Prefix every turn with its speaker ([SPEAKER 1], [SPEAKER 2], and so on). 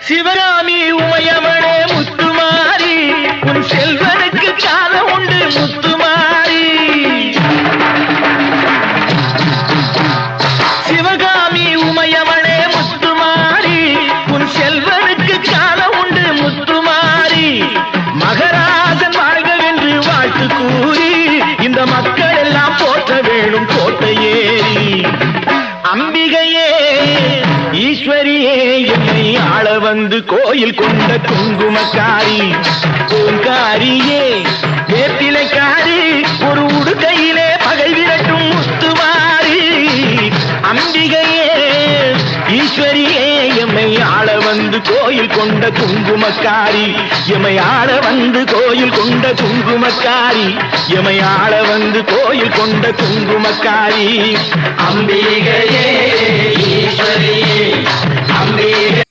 [SPEAKER 1] சிவகாமி உமையவளே முத்துமாரி உன் செல்வனுக்கு காலம் உண்டு முத்துமாரி சிவகாமி உமையவளே முத்துமாரி உன் செல்வனுக்கு காலம் உண்டு முத்துமாரி மகராஜன் வாழ்க என்று வாழ்த்து கூறி இந்த மக்கள் எல்லாம் போற்ற வேணும் கோட்டையேறி அம்பிகையே ஈஸ்வரியே என்னை ஆள வந்து கோயில் கொண்ட குங்குமக்காரி பூங்காரியே வேப்பிலைக்காரி ஒரு உடுக்கையிலே பகை விரட்டும் முத்துமாரி அம்பிகையே ஈஸ்வரியே எம்மை ஆள வந்து கோயில் கொண்ட குங்குமக்காரி எம்மை ஆள வந்து கோயில் கொண்ட குங்குமக்காரி எம்மை ஆள வந்து கோயில் கொண்ட குங்குமக்காரி அம்பிகையே ஈஸ்வரியே அம்பிகையே